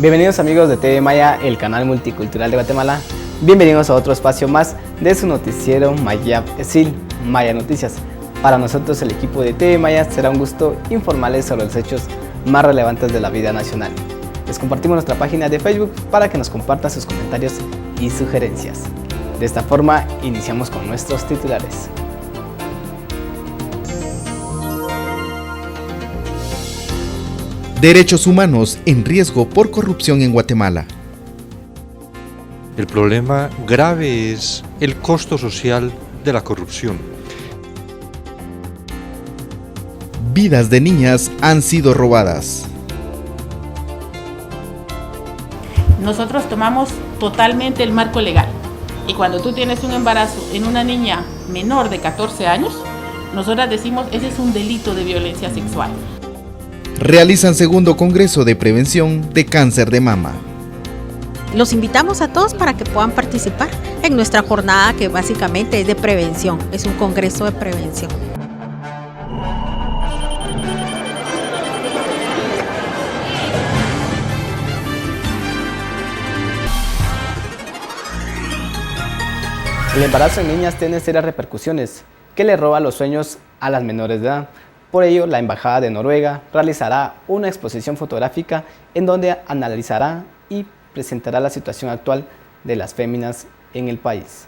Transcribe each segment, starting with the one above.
Bienvenidos amigos de TV Maya, el canal multicultural de Guatemala. Bienvenidos a otro espacio más de su noticiero Maya Esil, Maya Noticias. Para nosotros, el equipo de TV Maya, será un gusto informarles sobre los hechos más relevantes de la vida nacional. Les compartimos nuestra página de Facebook para que nos compartan sus comentarios y sugerencias. De esta forma, iniciamos con nuestros titulares. Derechos humanos en riesgo por corrupción en Guatemala. El problema grave es el costo social de la corrupción. Vidas de niñas han sido robadas. Nosotros tomamos totalmente el marco legal y cuando tú tienes un embarazo en una niña menor de 14 años, nosotras decimos ese es un delito de violencia sexual. Realizan segundo congreso de prevención de cáncer de mama. Los invitamos a todos para que puedan participar en nuestra jornada que básicamente es de prevención, es un congreso de prevención. El embarazo en niñas tiene serias repercusiones que le roba los sueños a las menores de edad. Por ello, la Embajada de Noruega realizará una exposición fotográfica en donde analizará y presentará la situación actual de las féminas en el país.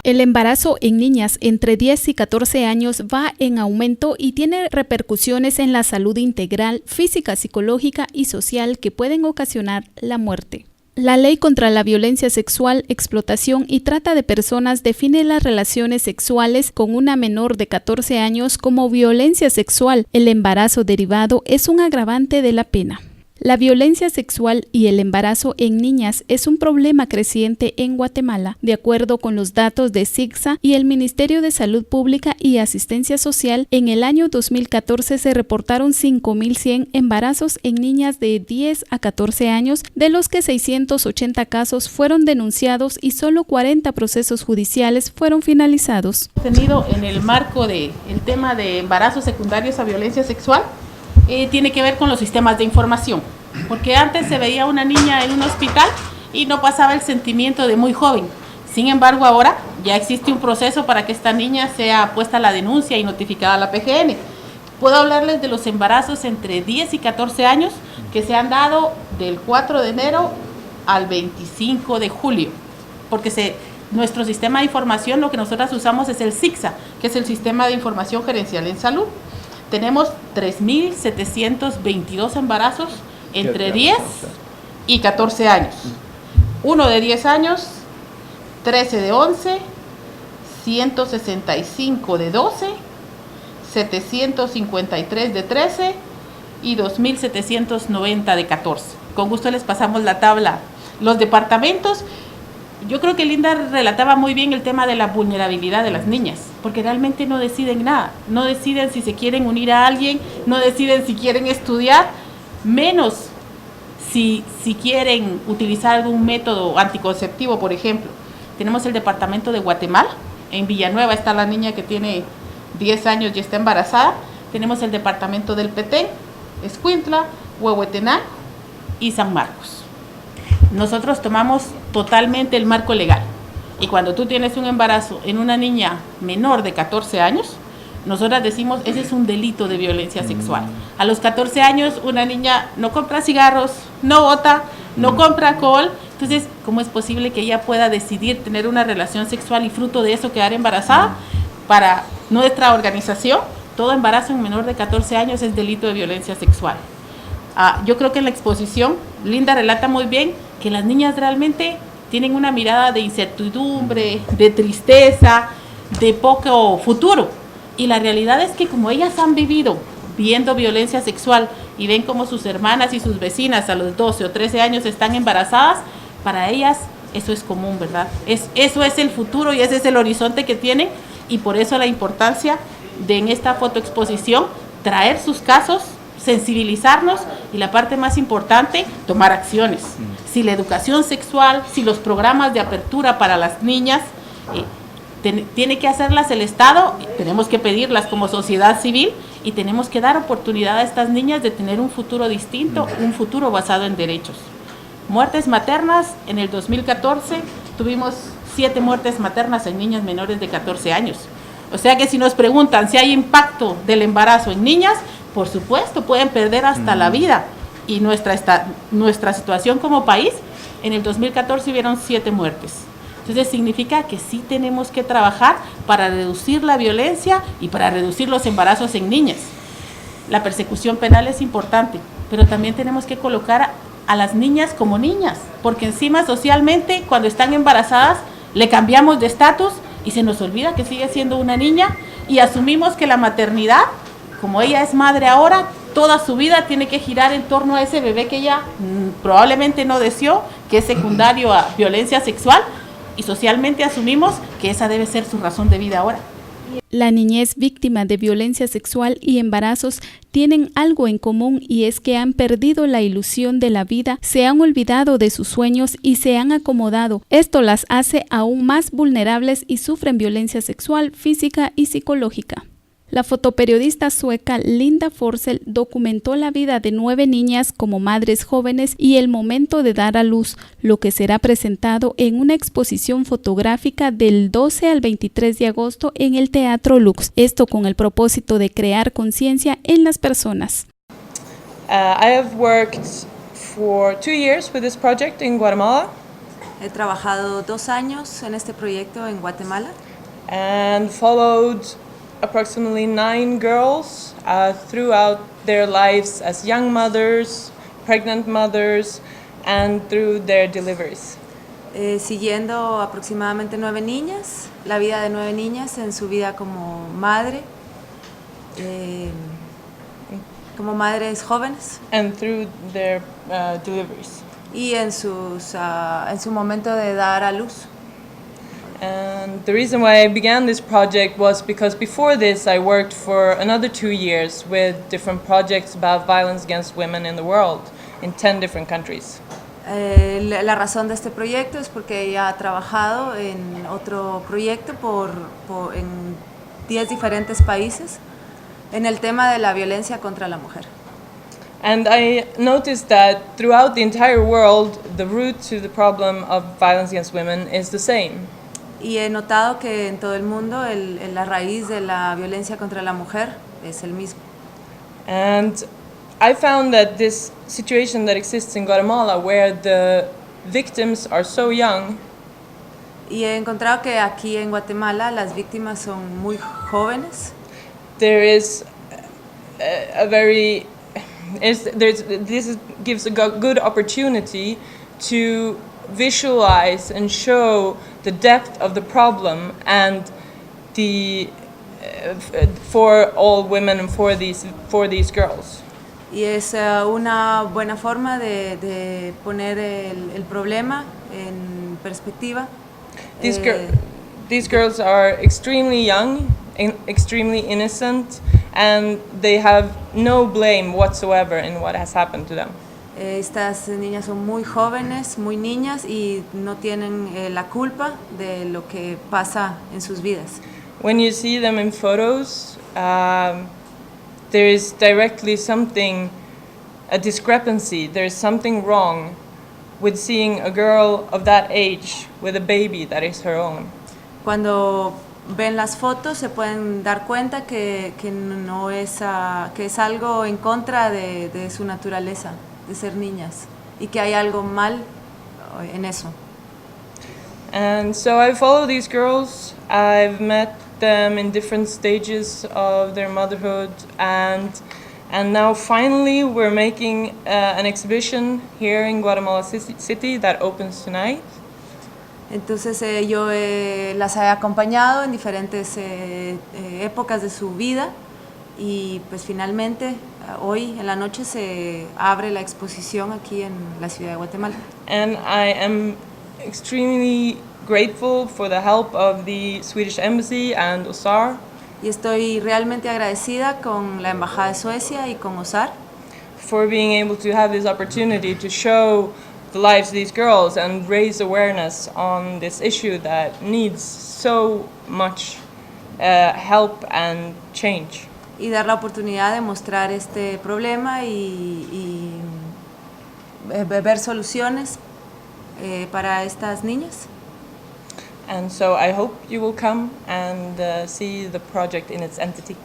El embarazo en niñas entre 10 y 14 años va en aumento y tiene repercusiones en la salud integral, física, psicológica y social que pueden ocasionar la muerte. La Ley contra la Violencia Sexual, Explotación y Trata de Personas define las relaciones sexuales con una menor de 14 años como violencia sexual. El embarazo derivado es un agravante de la pena. La violencia sexual y el embarazo en niñas es un problema creciente en Guatemala, de acuerdo con los datos de SIGSA y el Ministerio de Salud Pública y Asistencia Social. En el año 2014 se reportaron 5.100 embarazos en niñas de 10 a 14 años, de los que 680 casos fueron denunciados y solo 40 procesos judiciales fueron finalizados. Tenido en el marco del tema de embarazos secundarios a violencia sexual, tiene que ver con los sistemas de información, porque antes se veía una niña en un hospital y no pasaba el sentimiento de muy joven. Sin embargo, ahora ya existe un proceso para que esta niña sea puesta a la denuncia y notificada a la PGN. Puedo hablarles de los embarazos entre 10 y 14 años que se han dado del 4 de enero al 25 de julio, porque nuestro sistema de información, lo que nosotras usamos es el SIGSA, que es el Sistema de Información Gerencial en Salud. Tenemos 3.722 embarazos entre 10 y 14 años. Uno de 10 años, 13 de 11, 165 de 12, 753 de 13 y 2.790 de 14. Con gusto les pasamos la tabla. Los departamentos, yo creo que Linda relataba muy bien el tema de la vulnerabilidad de las niñas, porque realmente no deciden nada, no deciden si se quieren unir a alguien, no deciden si quieren estudiar, menos si quieren utilizar algún método anticonceptivo, por ejemplo. Tenemos el departamento de Guatemala, en Villanueva está la niña que tiene 10 años y está embarazada. Tenemos el departamento del Petén, Escuintla, Huehuetenango y San Marcos. Nosotros tomamos totalmente el marco legal y cuando tú tienes un embarazo en una niña menor de 14 años, nosotras decimos ese es un delito de violencia sexual. A los 14 años una niña no compra cigarros, no bota, no compra alcohol, entonces ¿cómo es posible que ella pueda decidir tener una relación sexual y fruto de eso quedar embarazada? Para nuestra organización, todo embarazo en menor de 14 años es delito de violencia sexual. Yo creo que en la exposición Linda relata muy bien que las niñas realmente tienen una mirada de incertidumbre, de tristeza, de poco futuro. Y la realidad es que como ellas han vivido viendo violencia sexual y ven como sus hermanas y sus vecinas a los 12 o 13 años están embarazadas, para ellas eso es común, ¿verdad? Eso es el futuro y ese es el horizonte que tienen y por eso la importancia de en esta fotoexposición traer sus casos, sensibilizarnos y la parte más importante, tomar acciones. Si la educación sexual, si los programas de apertura para las niñas tiene que hacerlas el Estado, tenemos que pedirlas como sociedad civil y tenemos que dar oportunidad a estas niñas de tener un futuro distinto, un futuro basado en derechos. Muertes maternas, en el 2014 tuvimos 7 muertes maternas en niñas menores de 14 años. O sea que si nos preguntan si hay impacto del embarazo en niñas, por supuesto, pueden perder hasta la vida. Y nuestra situación como país, en el 2014 hubieron 7 muertes. Entonces significa que sí tenemos que trabajar para reducir la violencia y para reducir los embarazos en niñas. La persecución penal es importante, pero también tenemos que colocar a las niñas como niñas, porque encima socialmente cuando están embarazadas le cambiamos de estatus y se nos olvida que sigue siendo una niña y asumimos que la maternidad, como ella es madre ahora, toda su vida tiene que girar en torno a ese bebé que ella probablemente no deseó, que es secundario a violencia sexual, y socialmente asumimos que esa debe ser su razón de vida ahora. La niñez víctima de violencia sexual y embarazos tienen algo en común y es que han perdido la ilusión de la vida, se han olvidado de sus sueños y se han acomodado. Esto las hace aún más vulnerables y sufren violencia sexual, física y psicológica. La fotoperiodista sueca Linda Forsell documentó la vida de 9 niñas como madres jóvenes y el momento de dar a luz, lo que será presentado en una exposición fotográfica del 12 al 23 de agosto en el Teatro Lux. Esto con el propósito de crear conciencia en las personas. I have worked for 2 years with this project in Guatemala. He trabajado 2 años en este proyecto en Guatemala. And followed approximately 9 girls throughout their lives as young mothers, pregnant mothers, and through their deliveries. Siguiendo aproximadamente 9 niñas, la vida de 9 niñas en su vida como madre, como madres jóvenes. And through their deliveries. Y en su momento de dar a luz. And the reason why I began this project was because before this I worked for another 2 years with different projects about violence against women in the world in 10 different countries. La razón de este proyecto es porque ella ha trabajado en otro proyecto en 10 diferentes países en el tema de la violencia contra la mujer. And I noticed that throughout the entire world the root to the problem of violence against women is the same. Y he notado que en todo el mundo la raíz de la violencia contra la mujer es el mismo. And I found that this situation that exists in Guatemala, where the victims are so young, y he encontrado que aquí en Guatemala las víctimas son muy jóvenes. This gives a good opportunity to visualize and show the depth of the problem and for all women and for these girls. Y es una buena forma de poner el problema en perspectiva. These girls are extremely young, extremely innocent, and they have no blame whatsoever in what has happened to them. Estas niñas son muy jóvenes, muy niñas y no tienen la culpa de lo que pasa en sus vidas. When you see them in photos, there is directly a discrepancy, there is something wrong with seeing a girl of that age with a baby that is her own. Cuando ven las fotos se pueden dar cuenta que no es que es algo en contra de su naturaleza de ser niñas y que hay algo mal en eso. And so I follow these girls. I've met them in different stages of their motherhood, and now finally we're making an exhibition here in Guatemala City that opens tonight. Entonces yo las he acompañado en diferentes épocas de su vida y pues finalmente hoy en la noche se abre la exposición aquí en la ciudad de Guatemala. And I am extremely grateful for the help of the Swedish Embassy and OSAR. Y estoy realmente agradecida con la Embajada de Suecia y con OSAR for being able to have this opportunity to show the lives of these girls and raise awareness on this issue that needs so much help and change. y dar la oportunidad de mostrar este problema y ver soluciones para estas niñas. And so I hope you will come and see the project in its entity.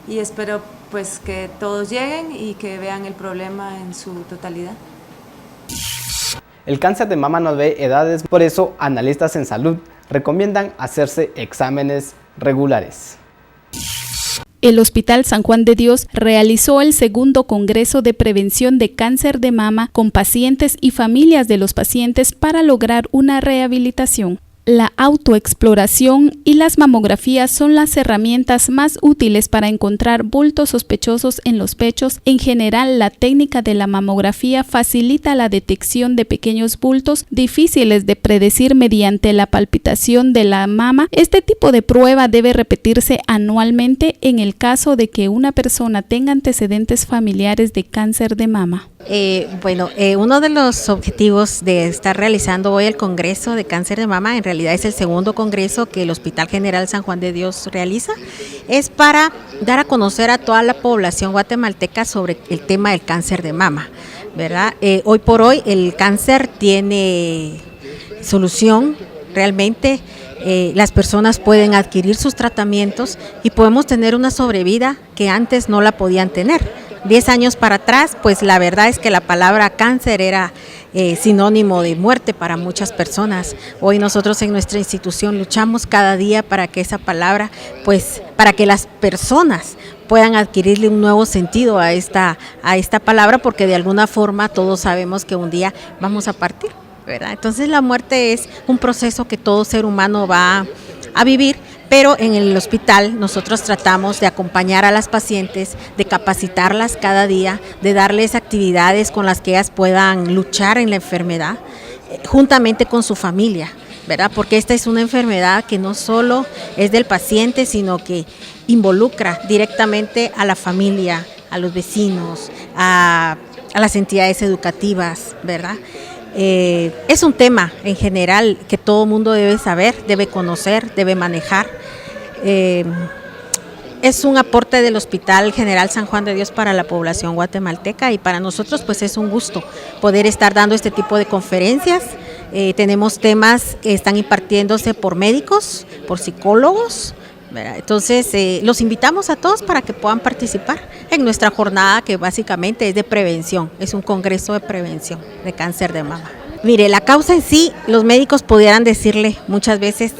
Y espero pues que todos lleguen y que vean el problema en su totalidad. El cáncer de mama no ve edades, por eso analistas en salud recomiendan hacerse exámenes regulares. El Hospital San Juan de Dios realizó el segundo Congreso de Prevención de Cáncer de Mama con pacientes y familias de los pacientes para lograr una rehabilitación. La autoexploración y las mamografías son las herramientas más útiles para encontrar bultos sospechosos en los pechos. En general, la técnica de la mamografía facilita la detección de pequeños bultos difíciles de predecir mediante la palpación de la mama. Este tipo de prueba debe repetirse anualmente en el caso de que una persona tenga antecedentes familiares de cáncer de mama. Uno de los objetivos de estar realizando hoy el Congreso de Cáncer de Mama, en realidad es el segundo congreso que el Hospital General San Juan de Dios realiza, es para dar a conocer a toda la población guatemalteca sobre el tema del cáncer de mama, ¿verdad? Hoy por hoy el cáncer tiene solución, realmente las personas pueden adquirir sus tratamientos y podemos tener una sobrevida que antes no la podían tener. 10 años para atrás, pues la verdad es que la palabra cáncer era sinónimo de muerte para muchas personas. Hoy nosotros en nuestra institución luchamos cada día para que esa palabra, pues para que las personas puedan adquirirle un nuevo sentido a esta palabra, porque de alguna forma todos sabemos que un día vamos a partir, ¿verdad? Entonces la muerte es un proceso que todo ser humano va a vivir, pero en el hospital nosotros tratamos de acompañar a las pacientes, de capacitarlas cada día, de darles actividades con las que ellas puedan luchar en la enfermedad, juntamente con su familia, ¿verdad? Porque esta es una enfermedad que no solo es del paciente, sino que involucra directamente a la familia, a los vecinos, a las entidades educativas, ¿verdad? Es un tema en general que todo mundo debe saber, debe conocer, debe manejar. Es un aporte del Hospital General San Juan de Dios para la población guatemalteca y para nosotros pues es un gusto poder estar dando este tipo de conferencias. Tenemos temas que están impartiéndose por médicos, por psicólogos, ¿verdad? Entonces los invitamos a todos para que puedan participar en nuestra jornada que básicamente es de prevención, es un congreso de prevención de cáncer de mama. Mire, la causa en sí, los médicos pudieran decirle muchas veces,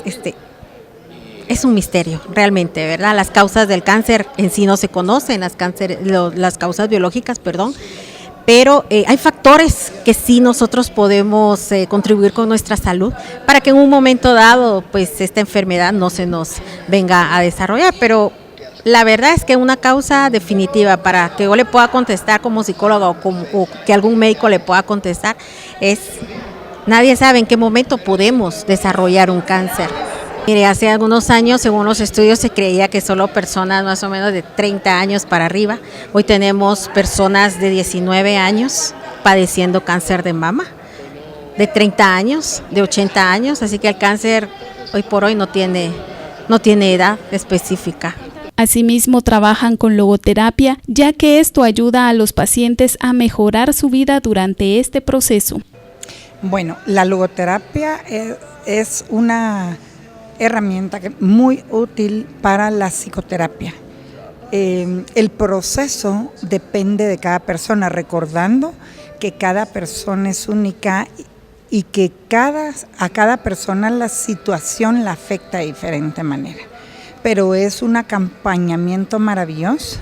es un misterio realmente, ¿verdad? Las causas del cáncer en sí no se conocen, las causas biológicas, pero hay factores que sí nosotros podemos contribuir con nuestra salud para que en un momento dado pues esta enfermedad no se nos venga a desarrollar, pero la verdad es que una causa definitiva para que yo le pueda contestar como psicóloga o que algún médico le pueda contestar es, nadie sabe en qué momento podemos desarrollar un cáncer. Mire, hace algunos años, según los estudios, se creía que solo personas más o menos de 30 años para arriba. Hoy tenemos personas de 19 años padeciendo cáncer de mama, de 30 años, de 80 años, así que el cáncer hoy por hoy no tiene edad específica. Asimismo, trabajan con logoterapia, ya que esto ayuda a los pacientes a mejorar su vida durante este proceso. Bueno, la logoterapia es una herramienta muy útil para la psicoterapia. El proceso depende de cada persona, recordando que cada persona es única y que a cada persona la situación la afecta de diferente manera. Pero es un acompañamiento maravilloso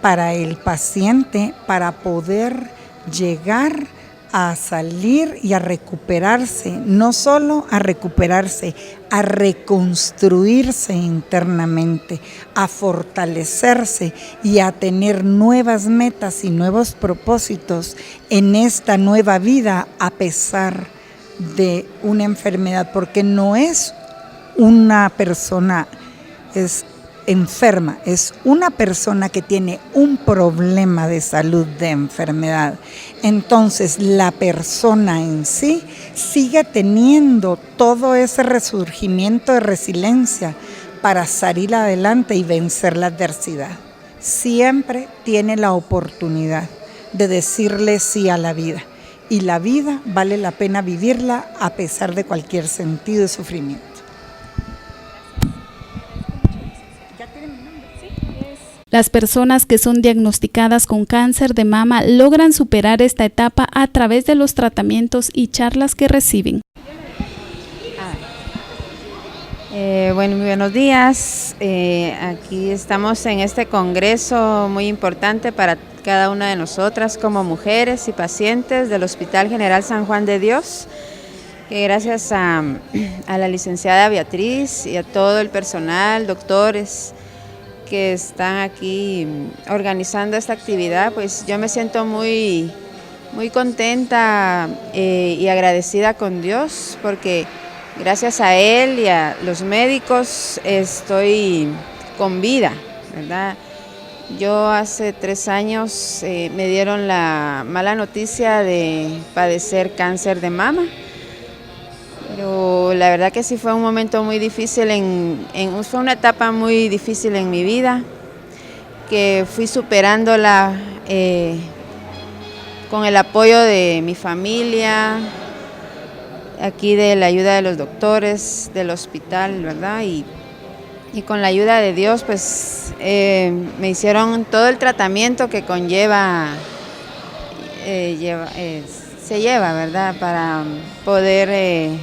para el paciente para poder llegar a salir y a recuperarse, no solo a recuperarse, a reconstruirse internamente, a fortalecerse y a tener nuevas metas y nuevos propósitos en esta nueva vida a pesar de una enfermedad, porque no es una persona enferma, es una persona que tiene un problema de salud, de enfermedad. Entonces la persona en sí sigue teniendo todo ese resurgimiento de resiliencia para salir adelante y vencer la adversidad. siempre tiene la oportunidad de decirle sí a la vida. Y la vida vale la pena vivirla a pesar de cualquier sentido de sufrimiento. Las personas que son diagnosticadas con cáncer de mama logran superar esta etapa a través de los tratamientos y charlas que reciben. Bueno, muy buenos días. Aquí estamos en este congreso muy importante para cada una de nosotras como mujeres y pacientes del Hospital General San Juan de Dios, que gracias a la licenciada Beatriz y a todo el personal, doctores, que están aquí organizando esta actividad, pues yo me siento muy contenta y agradecida con Dios, porque gracias a Él y a los médicos estoy con vida, ¿verdad? Yo hace 3 años me dieron la mala noticia de padecer cáncer de mama, pero la verdad que sí fue un momento muy difícil, fue una etapa muy difícil en mi vida, que fui superándola con el apoyo de mi familia, aquí de la ayuda de los doctores, del hospital, ¿verdad? Y con la ayuda de Dios, pues me hicieron todo el tratamiento que conlleva, se lleva, ¿verdad? Para poder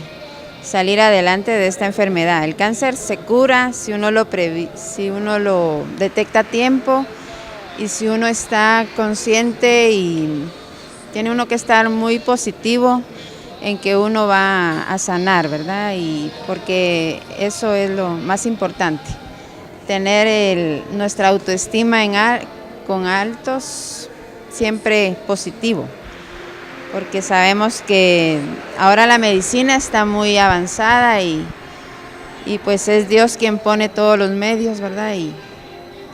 salir adelante de esta enfermedad. El cáncer se cura si uno lo detecta a tiempo y si uno está consciente, y tiene uno que estar muy positivo en que uno va a sanar, ¿verdad? Y porque eso es lo más importante, tener nuestra autoestima con altos, siempre positivo, porque sabemos que ahora la medicina está muy avanzada y pues es Dios quien pone todos los medios, ¿verdad?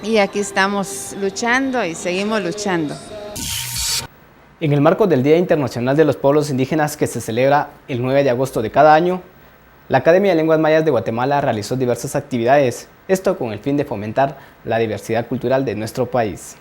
Y aquí estamos luchando y seguimos luchando. En el marco del Día Internacional de los Pueblos Indígenas, que se celebra el 9 de agosto de cada año, la Academia de Lenguas Mayas de Guatemala realizó diversas actividades, esto con el fin de fomentar la diversidad cultural de nuestro país.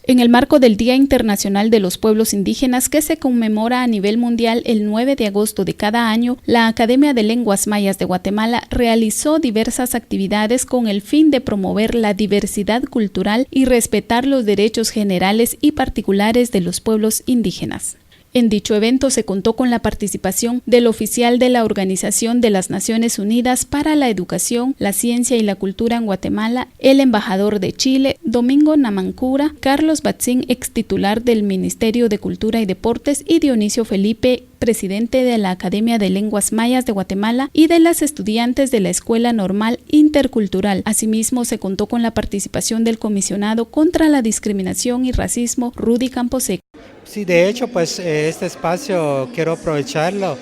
En el marco del Día Internacional de los Pueblos Indígenas, que se conmemora a nivel mundial el 9 de agosto de cada año, la Academia de Lenguas Mayas de Guatemala realizó diversas actividades con el fin de promover la diversidad cultural y respetar los derechos generales y particulares de los pueblos indígenas. En dicho evento se contó con la participación del oficial de la Organización de las Naciones Unidas para la Educación, la Ciencia y la Cultura en Guatemala, el embajador de Chile, Domingo Namancura, Carlos Batzín, ex titular del Ministerio de Cultura y Deportes, y Dionisio Felipe, presidente de la Academia de Lenguas Mayas de Guatemala, y de las estudiantes de la Escuela Normal Intercultural. Asimismo, se contó con la participación del comisionado contra la discriminación y racismo, Rudy Camposeco. Sí, de hecho, pues este espacio quiero aprovecharlo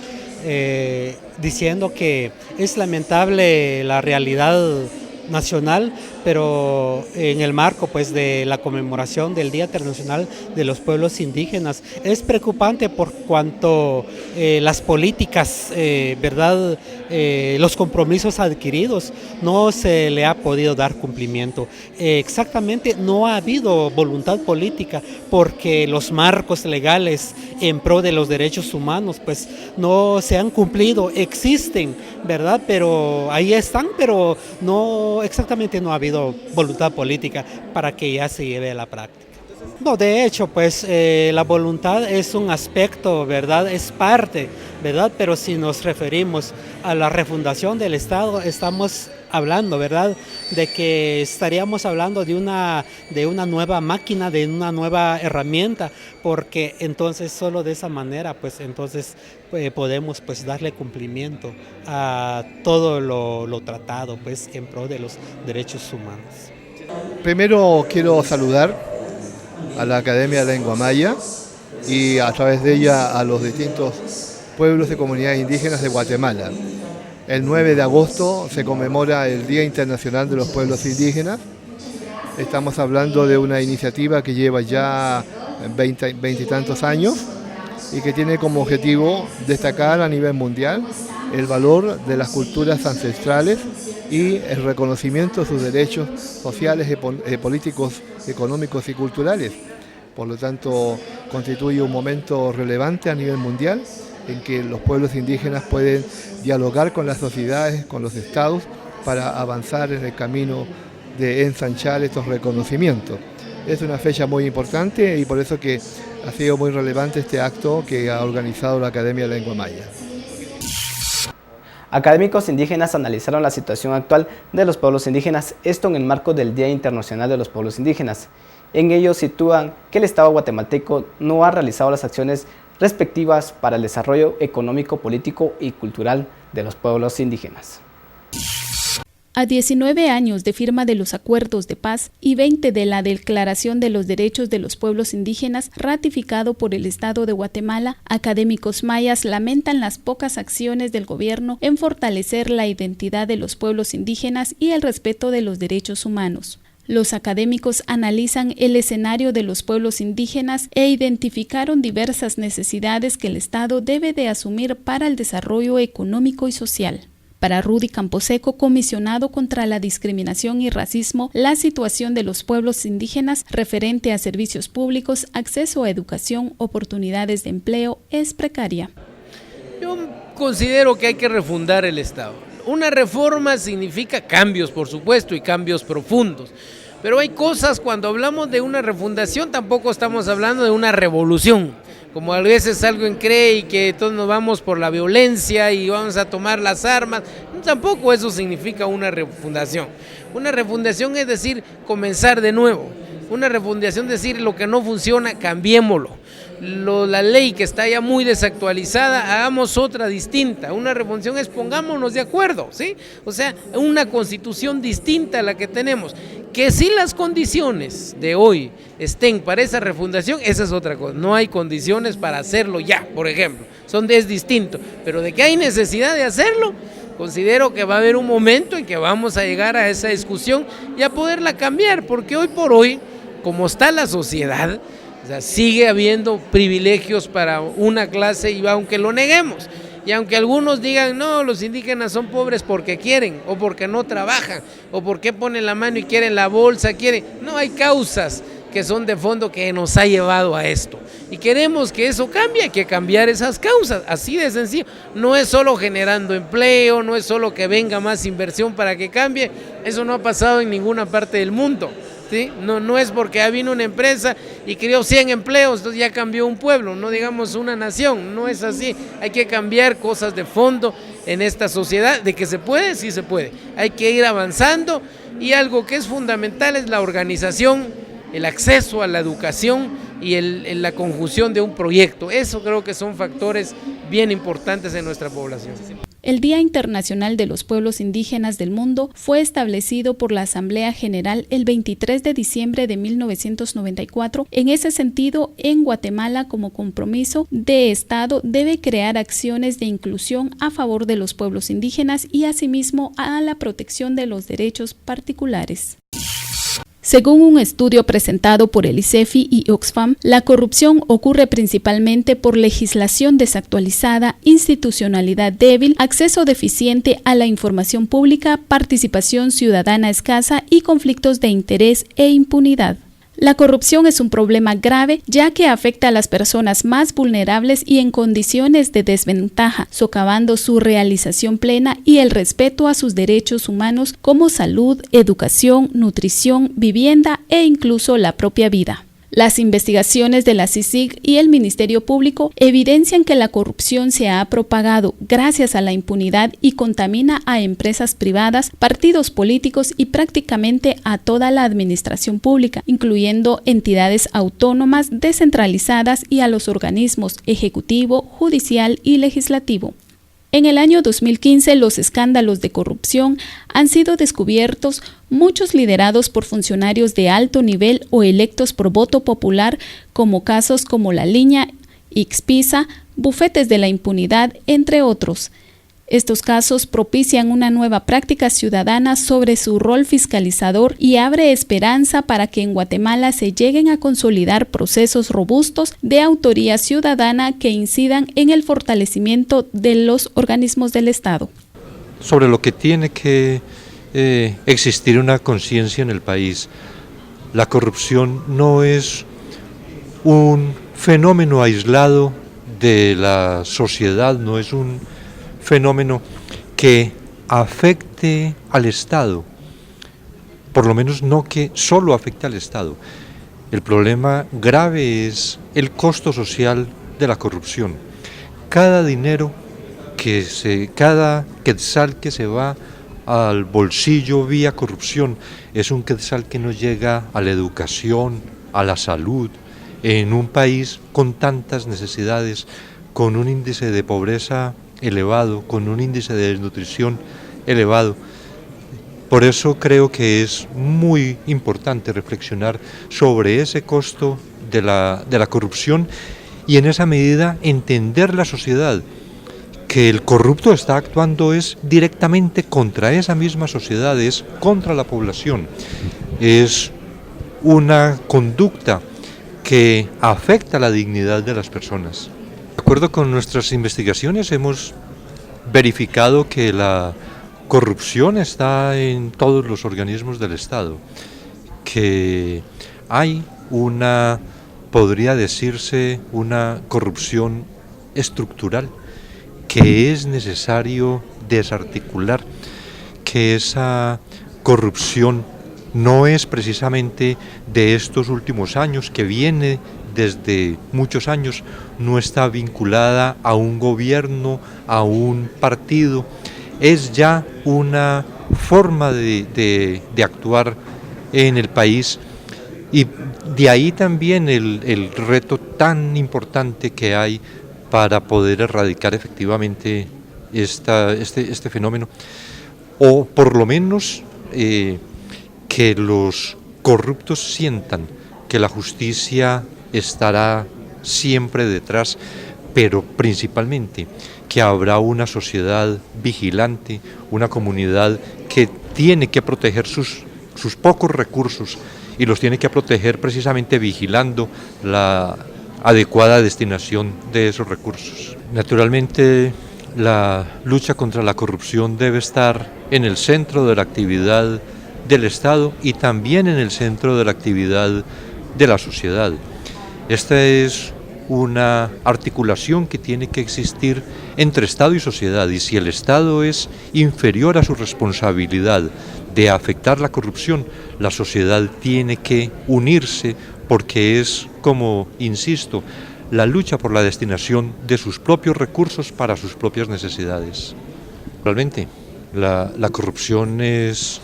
diciendo que es lamentable la realidad nacional, pero en el marco pues de la conmemoración del Día Internacional de los Pueblos Indígenas es preocupante por cuanto las políticas, verdad, los compromisos adquiridos no se le ha podido dar cumplimiento. Exactamente, no ha habido voluntad política porque los marcos legales en pro de los derechos humanos pues no se han cumplido, existen, verdad, pero ahí están, pero no exactamente no ha habido voluntad política para que ya se lleve a la práctica. No, de hecho, pues la voluntad es un aspecto, ¿verdad? Es parte, ¿verdad? Pero si nos referimos a la refundación del Estado, estamos hablando, ¿verdad? De que estaríamos hablando de una nueva máquina, de una nueva herramienta, porque entonces solo de esa manera, pues entonces podemos pues darle cumplimiento a todo lo tratado, pues en pro de los derechos humanos. Primero quiero saludar a la Academia de Lengua Maya y a través de ella a los distintos pueblos y comunidades indígenas de Guatemala. El 9 de agosto se conmemora el Día Internacional de los Pueblos Indígenas. Estamos hablando de una iniciativa que lleva ya 20 y tantos años y que tiene como objetivo destacar a nivel mundial el valor de las culturas ancestrales y el reconocimiento de sus derechos sociales, políticos, económicos y culturales. Por lo tanto, constituye un momento relevante a nivel mundial en que los pueblos indígenas pueden dialogar con las sociedades, con los estados, para avanzar en el camino de ensanchar estos reconocimientos. Es una fecha muy importante y por eso que ha sido muy relevante este acto que ha organizado la Academia de Lengua Maya. Académicos indígenas analizaron la situación actual de los pueblos indígenas, esto en el marco del Día Internacional de los Pueblos Indígenas. En ello sitúan que el Estado guatemalteco no ha realizado las acciones respectivas para el desarrollo económico, político y cultural de los pueblos indígenas. A 19 años de firma de los acuerdos de paz y 20 de la Declaración de los Derechos de los Pueblos Indígenas ratificado por el Estado de Guatemala, académicos mayas lamentan las pocas acciones del gobierno en fortalecer la identidad de los pueblos indígenas y el respeto de los derechos humanos. Los académicos analizan el escenario de los pueblos indígenas e identificaron diversas necesidades que el Estado debe de asumir para el desarrollo económico y social. Para Rudy Camposeco, comisionado contra la discriminación y racismo, la situación de los pueblos indígenas referente a servicios públicos, acceso a educación, oportunidades de empleo es precaria. Yo considero que hay que refundar el Estado. Una reforma significa cambios, por supuesto, y cambios profundos. Pero hay cosas, cuando hablamos de una refundación, tampoco estamos hablando de una revolución. Como a veces alguien cree y que todos nos vamos por la violencia y vamos a tomar las armas, tampoco eso significa una refundación. Una refundación es decir, comenzar de nuevo. Una refundación es decir, lo que no funciona, cambiémoslo. La ley que está ya muy desactualizada, hagamos otra distinta. Una refundación es pongámonos de acuerdo, ¿sí? O sea, una constitución distinta a la que tenemos. Que si las condiciones de hoy estén para esa refundación, esa es otra cosa. No hay condiciones para hacerlo ya, por ejemplo. Es distinto. Pero de que hay necesidad de hacerlo, considero que va a haber un momento en que vamos a llegar a esa discusión y a poderla cambiar, porque hoy por hoy, como está la sociedad, o sea, sigue habiendo privilegios para una clase y aunque lo neguemos, y aunque algunos digan, no, los indígenas son pobres porque quieren, o porque no trabajan, o porque ponen la mano y quieren la bolsa, no, hay causas que son de fondo que nos ha llevado a esto. Y queremos que eso cambie, hay que cambiar esas causas, así de sencillo. No es solo generando empleo, no es solo que venga más inversión para que cambie, eso no ha pasado en ninguna parte del mundo. ¿Sí? No es porque vino una empresa y creó 100 empleos, entonces ya cambió un pueblo, no digamos una nación, no es así. Hay que cambiar cosas de fondo en esta sociedad, de que se puede, sí se puede. Hay que ir avanzando y algo que es fundamental es la organización, el acceso a la educación y la conjunción de un proyecto. Eso creo que son factores bien importantes en nuestra población. El Día Internacional de los Pueblos Indígenas del Mundo fue establecido por la Asamblea General el 23 de diciembre de 1994. En ese sentido, en Guatemala, como compromiso de Estado, debe crear acciones de inclusión a favor de los pueblos indígenas y asimismo a la protección de los derechos particulares. Según un estudio presentado por el ICEFI y Oxfam, la corrupción ocurre principalmente por legislación desactualizada, institucionalidad débil, acceso deficiente a la información pública, participación ciudadana escasa y conflictos de interés e impunidad. La corrupción es un problema grave ya que afecta a las personas más vulnerables y en condiciones de desventaja, socavando su realización plena y el respeto a sus derechos humanos como salud, educación, nutrición, vivienda e incluso la propia vida. Las investigaciones de la CICIG y el Ministerio Público evidencian que la corrupción se ha propagado gracias a la impunidad y contamina a empresas privadas, partidos políticos y prácticamente a toda la administración pública, incluyendo entidades autónomas descentralizadas y a los organismos ejecutivo, judicial y legislativo. En el año 2015, los escándalos de corrupción han sido descubiertos, muchos liderados por funcionarios de alto nivel o electos por voto popular, como casos como la línea Ixpisa, bufetes de la impunidad, entre otros. Estos casos propician una nueva práctica ciudadana sobre su rol fiscalizador y abre esperanza para que en Guatemala se lleguen a consolidar procesos robustos de autoría ciudadana que incidan en el fortalecimiento de los organismos del Estado. Sobre lo que tiene que existir una conciencia en el país. La corrupción no es un fenómeno aislado de la sociedad, no es un fenómeno que afecte al Estado, por lo menos no que solo afecte al Estado. El problema grave es el costo social de la corrupción. Cada dinero cada quetzal que se va al bolsillo vía corrupción es un quetzal que no llega a la educación, a la salud, en un país con tantas necesidades, con un índice de pobreza elevado, con un índice de desnutrición elevado. Por eso creo que es muy importante reflexionar sobre ese costo de la corrupción y en esa medida entender la sociedad, que el corrupto está actuando es directamente contra esa misma sociedad, es contra la población, es una conducta que afecta la dignidad de las personas. De acuerdo con nuestras investigaciones hemos verificado que la corrupción está en todos los organismos del Estado, que hay podría decirse, una corrupción estructural que es necesario desarticular, que esa corrupción no es precisamente de estos últimos años, que viene desde muchos años, no está vinculada a un gobierno, a un partido, es ya una forma de actuar en el país y de ahí también el reto tan importante que hay para poder erradicar efectivamente este fenómeno, o por lo menos que los corruptos sientan que la justicia estará siempre detrás, pero principalmente que habrá una sociedad vigilante, una comunidad que tiene que proteger sus pocos recursos y los tiene que proteger precisamente vigilando la adecuada destinación de esos recursos. Naturalmente, la lucha contra la corrupción debe estar en el centro de la actividad del Estado y también en el centro de la actividad de la sociedad. Esta es una articulación que tiene que existir entre Estado y sociedad, y si el Estado es inferior a su responsabilidad de afectar la corrupción, la sociedad tiene que unirse porque es, como insisto, la lucha por la destinación de sus propios recursos para sus propias necesidades. Realmente, la corrupción es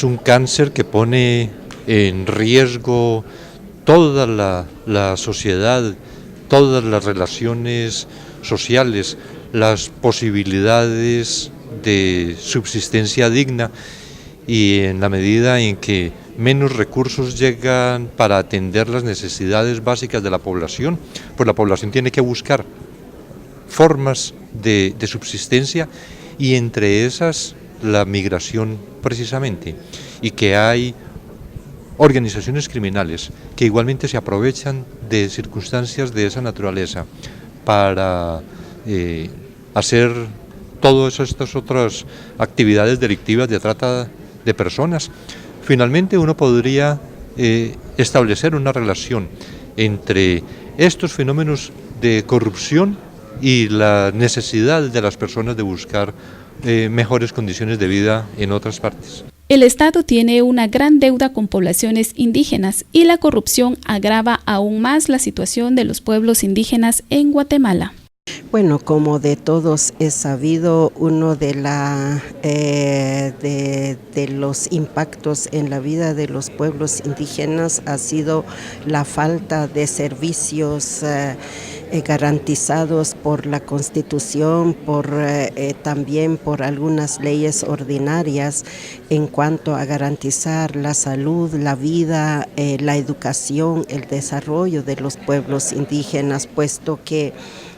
un cáncer que pone en riesgo toda la sociedad, todas las relaciones sociales, las posibilidades de subsistencia digna, y en la medida en que menos recursos llegan para atender las necesidades básicas de la población, pues la población tiene que buscar formas de subsistencia, y entre esas la migración precisamente, y que hay organizaciones criminales que igualmente se aprovechan de circunstancias de esa naturaleza para hacer todas estas otras actividades delictivas de trata de personas. Finalmente uno podría establecer una relación entre estos fenómenos de corrupción y la necesidad de las personas de buscar mejores condiciones de vida en otras partes. El Estado tiene una gran deuda con poblaciones indígenas y la corrupción agrava aún más la situación de los pueblos indígenas en Guatemala. Bueno, como de todos es sabido, uno de los impactos en la vida de los pueblos indígenas ha sido la falta de servicios garantizados por la Constitución, también por algunas leyes ordinarias en cuanto a garantizar la salud, la vida, la educación, el desarrollo de los pueblos indígenas, puesto que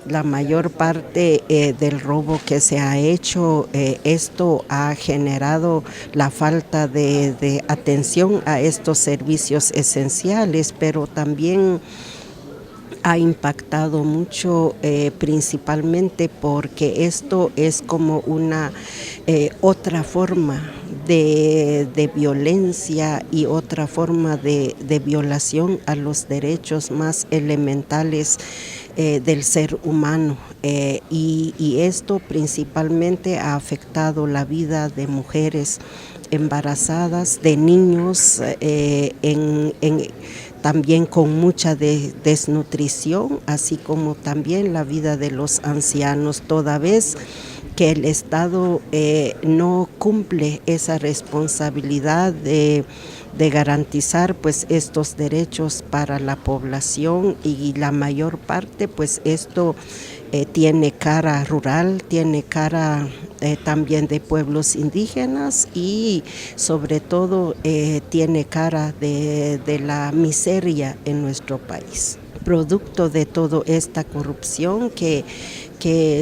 la mayor parte del robo que se ha hecho, esto ha generado la falta de atención a estos servicios esenciales, pero también ha impactado mucho, principalmente porque esto es como una otra forma de violencia y otra forma de violación a los derechos más elementales del ser humano, y esto principalmente ha afectado la vida de mujeres embarazadas, de niños, también con mucha desnutrición, así como también la vida de los ancianos, toda vez que el Estado no cumple esa responsabilidad de garantizar pues estos derechos para la población, y la mayor parte pues esto tiene cara rural, tiene cara también de pueblos indígenas, y sobre todo tiene cara de la miseria en nuestro país, producto de toda esta corrupción que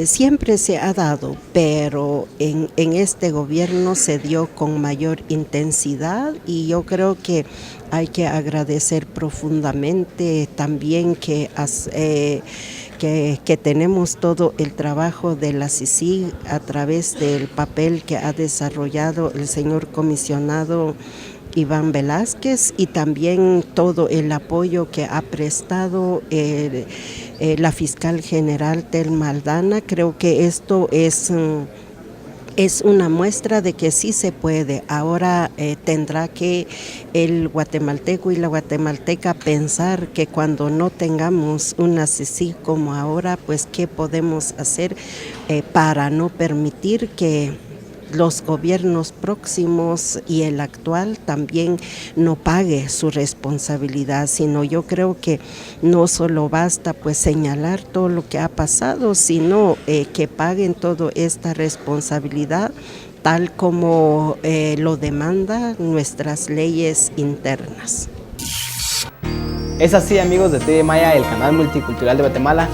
siempre se ha dado, pero en este gobierno se dio con mayor intensidad, y yo creo que hay que agradecer profundamente también que tenemos todo el trabajo de la CICIG a través del papel que ha desarrollado el señor comisionado Iván Velázquez, y también todo el apoyo que ha prestado la fiscal general Telma Aldana. Creo que esto es una muestra de que sí se puede. Ahora tendrá que el guatemalteco y la guatemalteca pensar que cuando no tengamos una CICIG como ahora, pues qué podemos hacer para no permitir que los gobiernos próximos y el actual también no pague su responsabilidad, sino yo creo que no solo basta pues señalar todo lo que ha pasado, sino que paguen toda esta responsabilidad tal como lo demanda nuestras leyes internas. Es así, amigos de TV Maya, el canal multicultural de Guatemala.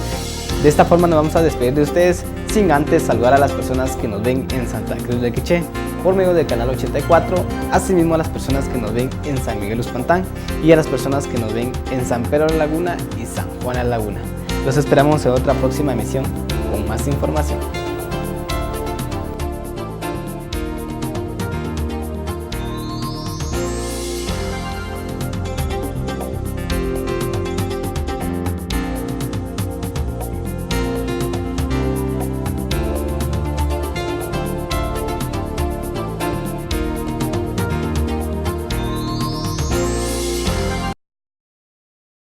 De esta forma nos vamos a despedir de ustedes, sin antes saludar a las personas que nos ven en Santa Cruz de Quiché por medio del canal 84, asimismo a las personas que nos ven en San Miguel Uspantán y a las personas que nos ven en San Pedro de la Laguna y San Juan de la Laguna. Los esperamos en otra próxima emisión con más información.